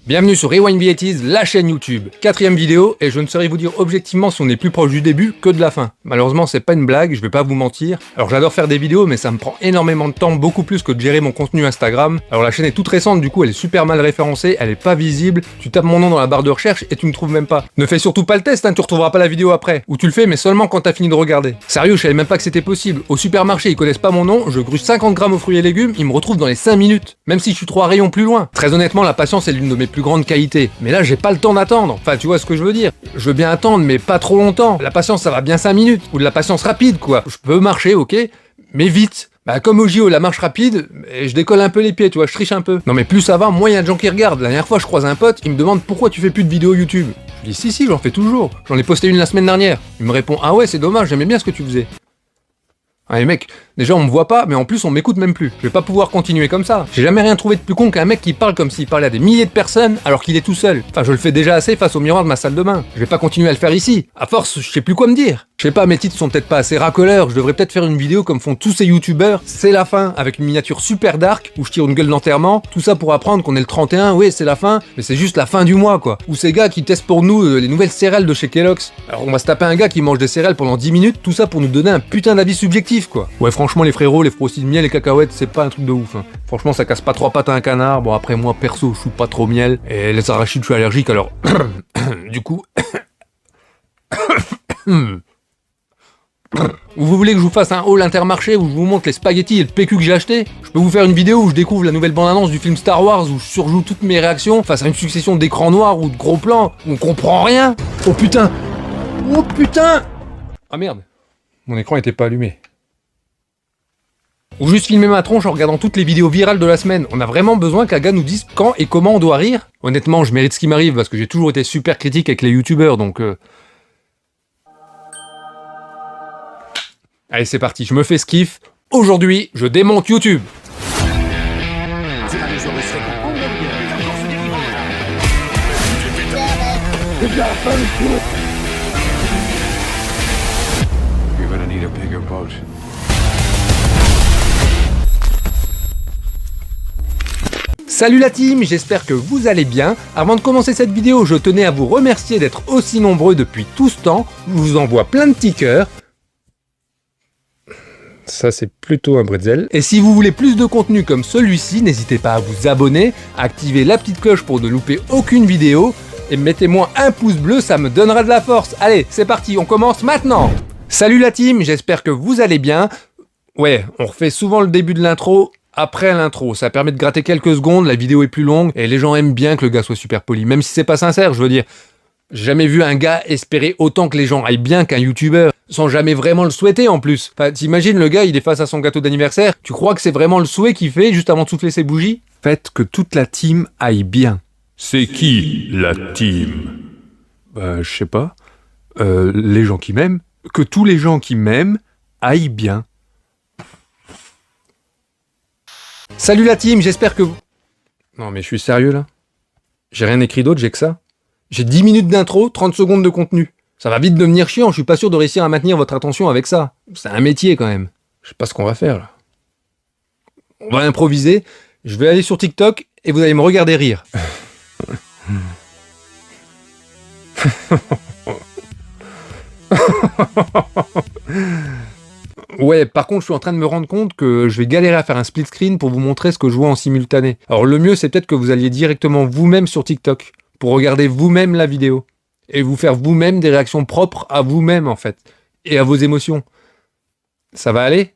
Bienvenue sur Rewind the 80s, la chaîne YouTube. 4ème vidéo, et je ne saurais vous dire objectivement si on est plus proche du début que de la fin. Malheureusement, c'est pas une blague, je vais pas vous mentir. Alors j'adore faire des vidéos, mais ça me prend énormément de temps, beaucoup plus que de gérer mon contenu Instagram. Alors la chaîne est toute récente, du coup elle est super mal référencée, elle est pas visible. Tu tapes mon nom dans la barre de recherche et tu me trouves même pas. Ne fais surtout pas le test, hein, tu retrouveras pas la vidéo après. Ou tu le fais, mais seulement quand t'as fini de regarder. Sérieux, je savais même pas que c'était possible. Au supermarché, ils connaissent pas mon nom, je gruge 50 grammes aux fruits et légumes, ils me retrouvent dans les 5 minutes. Même si je suis 3 rayons plus loin. Très honnêtement, la patience est l'une de mes plus grandes qualités. Mais là, j'ai pas le temps d'attendre. Enfin, tu vois ce que je veux dire. Je veux bien attendre, mais pas trop longtemps. La patience, ça va bien 5 minutes. Ou de la patience rapide, quoi. Je peux marcher, ok, mais vite. Bah, comme au JO, la marche rapide, et je décolle un peu les pieds, tu vois, je triche un peu. Non, mais plus ça va, moins il y a de gens qui regardent. La dernière fois, je croise un pote, il me demande pourquoi tu fais plus de vidéos YouTube. Je lui dis si, j'en fais toujours. J'en ai posté une la semaine dernière. Il me répond ah ouais, c'est dommage, j'aimais bien ce que tu faisais. Ah les mecs, déjà on me voit pas, mais en plus on m'écoute même plus. Je vais pas pouvoir continuer comme ça. J'ai jamais rien trouvé de plus con qu'un mec qui parle comme s'il parlait à des milliers de personnes alors qu'il est tout seul. Enfin, je le fais déjà assez face au miroir de ma salle de bain. Je vais pas continuer à le faire ici. À force, je sais plus quoi me dire. Je sais pas, mes titres sont peut-être pas assez racoleurs. Je devrais peut-être faire une vidéo comme font tous ces youtubeurs. C'est la fin, avec une miniature super dark où je tire une gueule d'enterrement. Tout ça pour apprendre qu'on est le 31. Oui, c'est la fin, mais c'est juste la fin du mois quoi. Ou ces gars qui testent pour nous les nouvelles céréales de chez Kellogg's. Alors on va se taper un gars qui mange des céréales pendant 10 minutes. Tout ça pour nous donner un putain d'avis subjectif quoi. Ouais, franchement les frérots, les froustilles de miel et cacahuètes, c'est pas un truc de ouf. Hein. Franchement, ça casse pas 3 pattes à un canard. Bon après moi perso, je suis pas trop miel et les arachides, je suis allergique alors. Du coup. Vous voulez que je vous fasse un haul Intermarché où je vous montre les spaghettis et le PQ que j'ai acheté? Je peux vous faire une vidéo où je découvre la nouvelle bande-annonce du film Star Wars où je surjoue toutes mes réactions face à une succession d'écrans noirs ou de gros plans où on comprend rien. Oh putain! Oh putain! Ah merde, mon écran était pas allumé. Ou juste filmer ma tronche en regardant toutes les vidéos virales de la semaine. On a vraiment besoin qu'un gars nous dise quand et comment on doit rire? Honnêtement, je mérite ce qui m'arrive parce que j'ai toujours été super critique avec les youtubeurs donc... Allez, c'est parti, je me fais ce kiff. Aujourd'hui, je démonte YouTube. You're gonna need a bigger boat. Salut la team, j'espère que vous allez bien. Avant de commencer cette vidéo, je tenais à vous remercier d'être aussi nombreux depuis tout ce temps. Je vous envoie plein de petits cœurs. Ça c'est plutôt un bretzel. Et si vous voulez plus de contenu comme celui-ci, n'hésitez pas à vous abonner, à activer la petite cloche pour ne louper aucune vidéo, et mettez-moi un pouce bleu, ça me donnera de la force. Allez, c'est parti, on commence maintenant. Salut la team, j'espère que vous allez bien. Ouais, on refait souvent le début de l'intro après l'intro, ça permet de gratter quelques secondes, la vidéo est plus longue, et les gens aiment bien que le gars soit super poli, même si c'est pas sincère, je veux dire. J'ai jamais vu un gars espérer autant que les gens aillent bien qu'un youtubeur, sans jamais vraiment le souhaiter en plus. Enfin, t'imagines le gars, il est face à son gâteau d'anniversaire, tu crois que c'est vraiment le souhait qu'il fait juste avant de souffler ses bougies? Faites que toute la team aille bien. C'est qui la team? Je sais pas. Les gens qui m'aiment. Que tous les gens qui m'aiment aillent bien. Salut la team, j'espère que vous... Non mais je suis sérieux là? J'ai rien écrit d'autre, j'ai que ça. J'ai 10 minutes d'intro, 30 secondes de contenu. Ça va vite devenir chiant, je suis pas sûr de réussir à maintenir votre attention avec ça. C'est un métier quand même. Je sais pas ce qu'on va faire là. On va improviser, je vais aller sur TikTok et vous allez me regarder rire. Ouais, par contre, je suis en train de me rendre compte que je vais galérer à faire un split screen pour vous montrer ce que je vois en simultané. Alors le mieux, c'est peut-être que vous alliez directement vous-même sur TikTok pour regarder vous-même la vidéo et vous faire vous-même des réactions propres à vous-même en fait et à vos émotions. Ça va aller?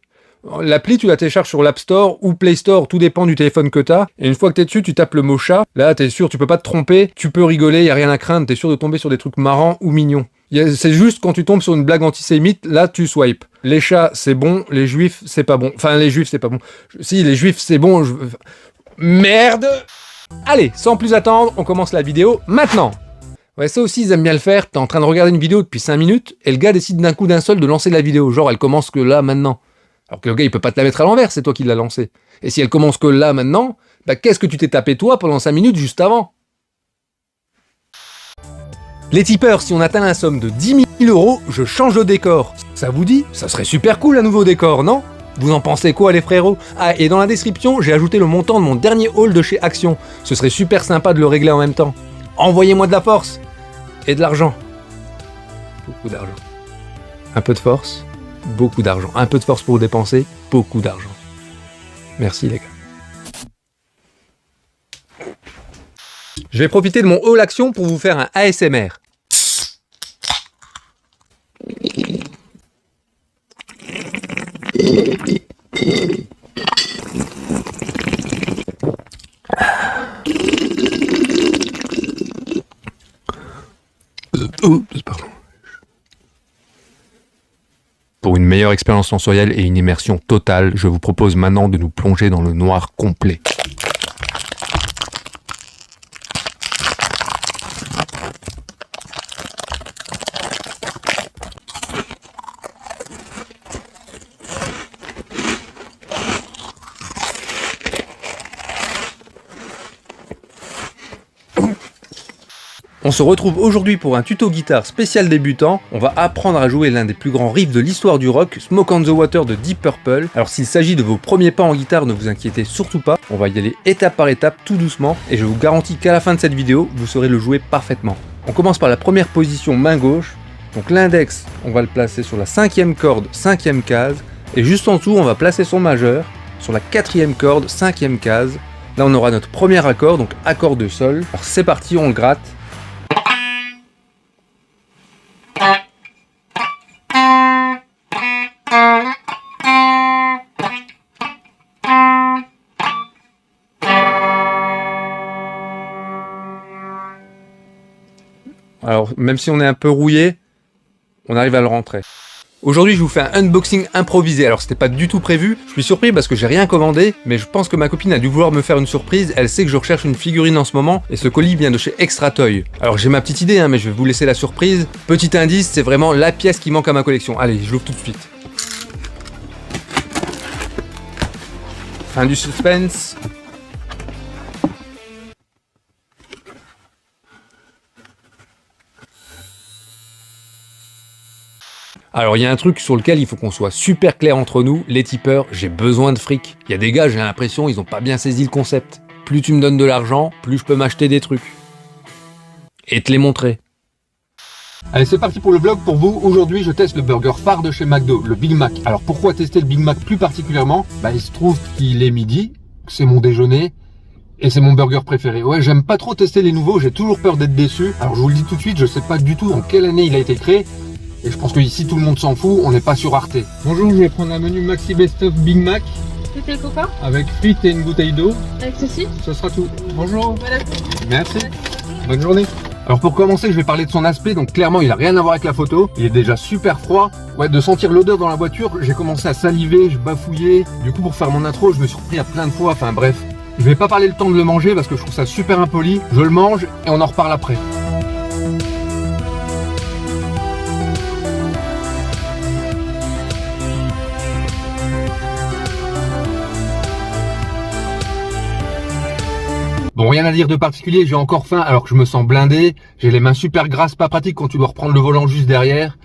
L'appli, tu la télécharges sur l'App Store ou Play Store, tout dépend du téléphone que t'as. Et une fois que t'es dessus, tu tapes le mot chat. Là, t'es sûr, tu peux pas te tromper, tu peux rigoler, y a rien à craindre, t'es sûr de tomber sur des trucs marrants ou mignons. C'est juste quand tu tombes sur une blague antisémite, là, tu swipes. Les chats, c'est bon, les juifs, c'est pas bon. Enfin, les juifs, c'est pas bon. Si, les juifs, c'est bon, Merde! Allez, sans plus attendre, on commence la vidéo maintenant. Ouais, ça aussi, ils aiment bien le faire. T'es en train de regarder une vidéo depuis 5 minutes, et le gars décide d'un coup d'un seul de lancer la vidéo. Genre, elle commence que là, maintenant. Alors que le gars, il peut pas te la mettre à l'envers, c'est toi qui l'as lancée. Et si elle commence que là, maintenant, bah qu'est-ce que tu t'es tapé toi pendant 5 minutes juste avant? Les tipeurs, si on atteint la somme de 10 000 €, je change de décor. Ça vous dit? Ça serait super cool un nouveau décor, non? Vous en pensez quoi les frérots? Ah, et dans la description, j'ai ajouté le montant de mon dernier haul de chez Action. Ce serait super sympa de le régler en même temps. Envoyez-moi de la force et de l'argent. Beaucoup d'argent. Un peu de force, beaucoup d'argent. Un peu de force pour dépenser, beaucoup d'argent. Merci les gars. Je vais profiter de mon haul Action pour vous faire un ASMR. Pardon. Pour une meilleure expérience sensorielle et une immersion totale, je vous propose maintenant de nous plonger dans le noir complet. On se retrouve aujourd'hui pour un tuto guitare spécial débutant. On va apprendre à jouer l'un des plus grands riffs de l'histoire du rock, Smoke on the Water de Deep Purple. Alors s'il s'agit de vos premiers pas en guitare, ne vous inquiétez surtout pas. On va y aller étape par étape, tout doucement, et je vous garantis qu'à la fin de cette vidéo, vous saurez le jouer parfaitement. On commence par la première position main gauche. Donc l'index, on va le placer sur la 5e corde, 5e case, et juste en dessous, on va placer son majeur sur la 4e corde, 5e case. Là, on aura notre premier accord, donc accord de sol. Alors c'est parti, on le gratte. Alors, même si on est un peu rouillé, on arrive à le rentrer. Aujourd'hui, je vous fais un unboxing improvisé. Alors, c'était pas du tout prévu. Je suis surpris parce que j'ai rien commandé, mais je pense que ma copine a dû vouloir me faire une surprise. Elle sait que je recherche une figurine en ce moment, et ce colis vient de chez Extra Toy. Alors, j'ai ma petite idée, mais je vais vous laisser la surprise. Petit indice, c'est vraiment la pièce qui manque à ma collection. Allez, je l'ouvre tout de suite. Fin du suspense. Alors il y a un truc sur lequel il faut qu'on soit super clair entre nous, les tipeurs, j'ai besoin de fric. Il y a des gars, j'ai l'impression, ils ont pas bien saisi le concept. Plus tu me donnes de l'argent, plus je peux m'acheter des trucs. Et te les montrer. Allez, c'est parti pour le vlog pour vous. Aujourd'hui, je teste le burger phare de chez McDo, le Big Mac. Alors pourquoi tester le Big Mac plus particulièrement? Il se trouve qu'il est midi, c'est mon déjeuner, et c'est mon burger préféré. Ouais, j'aime pas trop tester les nouveaux, j'ai toujours peur d'être déçu. Alors je vous le dis tout de suite, je sais pas du tout en quelle année il a été créé. Et je pense que ici tout le monde s'en fout, on n'est pas sur Arte. Bonjour, je vais prendre un menu Maxi Best of Big Mac. C'était le coca Avec frites et une bouteille d'eau. avec ceci. Ce sera tout. Bonjour. Voilà. Merci. Bonne journée. Alors pour commencer, je vais parler de son aspect. Donc clairement, il a rien à voir avec la photo. Il est déjà super froid. Ouais, de sentir l'odeur dans la voiture, j'ai commencé à saliver, je bafouillais. Du coup, pour faire mon intro, je me suis repris à plein de fois. Enfin bref, je vais pas parler le temps de le manger parce que je trouve ça super impoli. Je le mange et on en reparle après. Bon, rien à dire de particulier, j'ai encore faim alors que je me sens blindé. J'ai les mains super grasses, pas pratique quand tu dois reprendre le volant juste derrière.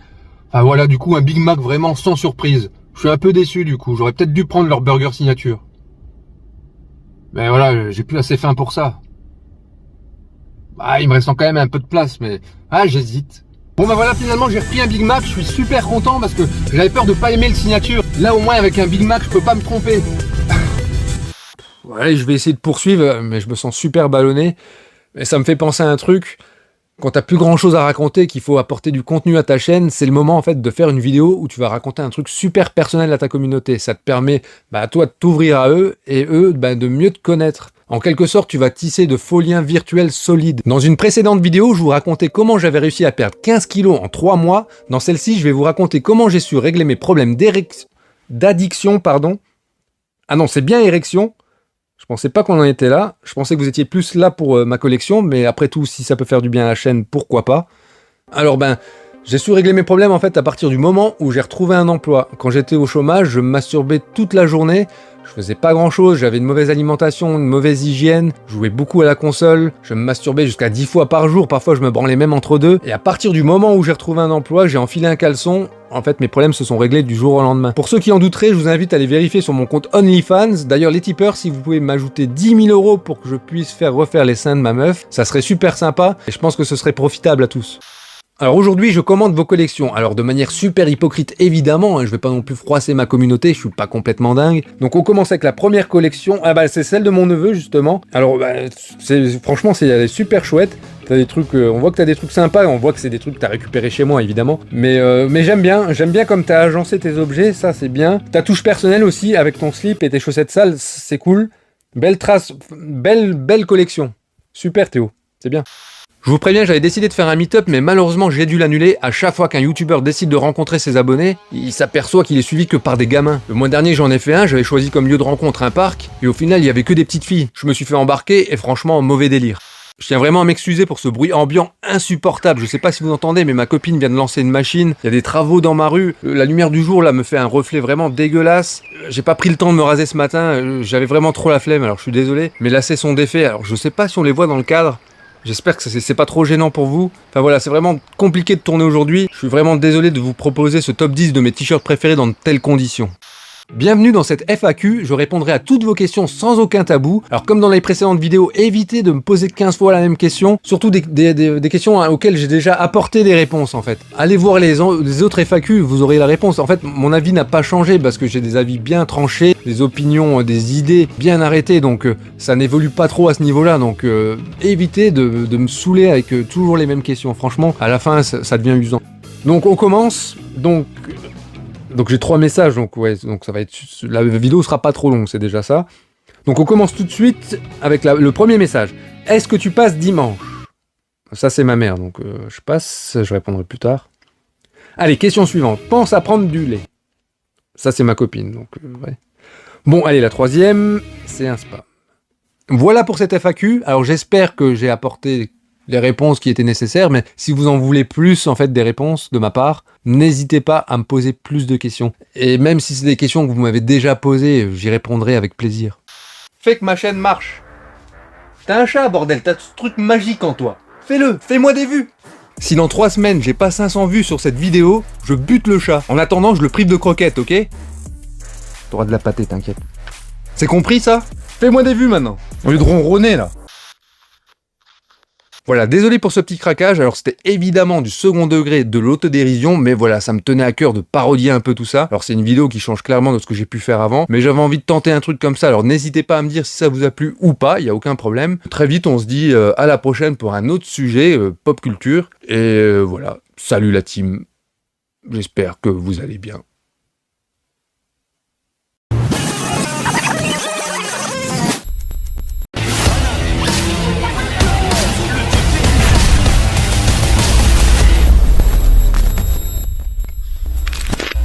Enfin voilà, du coup, un Big Mac vraiment sans surprise. Je suis un peu déçu du coup, j'aurais peut-être dû prendre leur burger signature. Mais voilà, j'ai plus assez faim pour ça. Il me reste quand même un peu de place, mais... j'hésite. Bon voilà, finalement j'ai repris un Big Mac, je suis super content parce que j'avais peur de pas aimer le signature. Là au moins avec un Big Mac, je peux pas me tromper. Allez, je vais essayer de poursuivre, mais je me sens super ballonné. Et ça me fait penser à un truc. Quand t'as plus grand chose à raconter, qu'il faut apporter du contenu à ta chaîne, c'est le moment en fait de faire une vidéo où tu vas raconter un truc super personnel à ta communauté. Ça te permet à toi de t'ouvrir à eux et eux de mieux te connaître. En quelque sorte, tu vas tisser de faux liens virtuels solides. Dans une précédente vidéo, je vous racontais comment j'avais réussi à perdre 15 kilos en 3 mois. Dans celle-ci, je vais vous raconter comment j'ai su régler mes problèmes d'addiction. Ah non, c'est bien érection. Je pensais pas qu'on en était là. Je pensais que vous étiez plus là pour ma collection, mais après tout, si ça peut faire du bien à la chaîne, pourquoi pas. Alors j'ai su régler mes problèmes en fait à partir du moment où j'ai retrouvé un emploi. Quand j'étais au chômage, je me masturbais toute la journée. Je faisais pas grand chose, j'avais une mauvaise alimentation, une mauvaise hygiène, je jouais beaucoup à la console, je me masturbais jusqu'à 10 fois par jour, parfois je me branlais même entre deux. Et à partir du moment où j'ai retrouvé un emploi, j'ai enfilé un caleçon. En fait, mes problèmes se sont réglés du jour au lendemain. Pour ceux qui en douteraient, je vous invite à aller vérifier sur mon compte OnlyFans. D'ailleurs, les tipeurs, si vous pouvez m'ajouter 10 000 € pour que je puisse faire refaire les seins de ma meuf, ça serait super sympa et je pense que ce serait profitable à tous. Alors aujourd'hui, je commande vos collections. Alors de manière super hypocrite, évidemment, je vais pas non plus froisser ma communauté, je suis pas complètement dingue. Donc on commence avec la première collection. Ah bah c'est celle de mon neveu justement. Alors franchement, elle est super chouette. T'as des trucs, on voit que t'as des trucs sympas, on voit que c'est des trucs que t'as récupérés chez moi évidemment. Mais j'aime bien comme t'as agencé tes objets, ça c'est bien. Ta touche personnelle aussi avec ton slip et tes chaussettes sales, c'est cool. Belle trace, belle collection. Super Théo, c'est bien. Je vous préviens, j'avais décidé de faire un meet-up, mais malheureusement j'ai dû l'annuler. À chaque fois qu'un youtubeur décide de rencontrer ses abonnés, il s'aperçoit qu'il est suivi que par des gamins. Le mois dernier j'en ai fait un, j'avais choisi comme lieu de rencontre un parc, et au final il y avait que des petites filles. Je me suis fait embarquer, et franchement, mauvais délire. Je tiens vraiment à m'excuser pour ce bruit ambiant insupportable. Je sais pas si vous entendez, mais ma copine vient de lancer une machine. Il y a des travaux dans ma rue. La lumière du jour là me fait un reflet vraiment dégueulasse. J'ai pas pris le temps de me raser ce matin. J'avais vraiment trop la flemme, alors je suis désolé. Mes lacets sont défaits, alors je sais pas si on les voit dans le cadre. J'espère que c'est pas trop gênant pour vous. Enfin voilà, c'est vraiment compliqué de tourner aujourd'hui. Je suis vraiment désolé de vous proposer ce top 10 de mes t-shirts préférés dans de telles conditions. Bienvenue dans cette FAQ, je répondrai à toutes vos questions sans aucun tabou. Alors comme dans les précédentes vidéos, évitez de me poser 15 fois la même question, surtout des questions auxquelles j'ai déjà apporté des réponses en fait. Allez voir les autres FAQ, vous aurez la réponse. En fait, mon avis n'a pas changé parce que j'ai des avis bien tranchés, des opinions, des idées bien arrêtées, donc ça n'évolue pas trop à ce niveau-là. Donc évitez de me saouler avec toujours les mêmes questions. Franchement, à la fin, ça devient usant. Donc on commence, donc j'ai 3 messages, donc ça va être... La vidéo sera pas trop longue, c'est déjà ça. Donc on commence tout de suite avec le premier message. Est-ce que tu passes dimanche? Ça c'est ma mère, donc je passe, je répondrai plus tard. Allez, question suivante. Pense à prendre du lait. Ça c'est ma copine, donc ouais. Bon, allez, la troisième, c'est un spam. Voilà pour cette FAQ. Alors j'espère que j'ai apporté les réponses qui étaient nécessaires, mais si vous en voulez plus en fait des réponses de ma part, n'hésitez pas à me poser plus de questions. Et même si c'est des questions que vous m'avez déjà posées, j'y répondrai avec plaisir. Fais que ma chaîne marche. T'as un chat, bordel, t'as ce truc magique en toi. Fais-le, fais-moi des vues. Si dans 3 semaines j'ai pas 500 vues sur cette vidéo, je bute le chat. En attendant, je le prive de croquettes, ok? T'auras de la pâtée, t'inquiète. C'est compris ça? Fais-moi des vues maintenant, au lieu de ronronner là. Voilà, désolé pour ce petit craquage, alors c'était évidemment du second degré de l'autodérision, mais voilà, ça me tenait à cœur de parodier un peu tout ça. Alors c'est une vidéo qui change clairement de ce que j'ai pu faire avant, mais j'avais envie de tenter un truc comme ça, alors n'hésitez pas à me dire si ça vous a plu ou pas, il n'y a aucun problème. Très vite, on se dit à la prochaine pour un autre sujet, pop culture, et voilà, salut la team, j'espère que vous allez bien.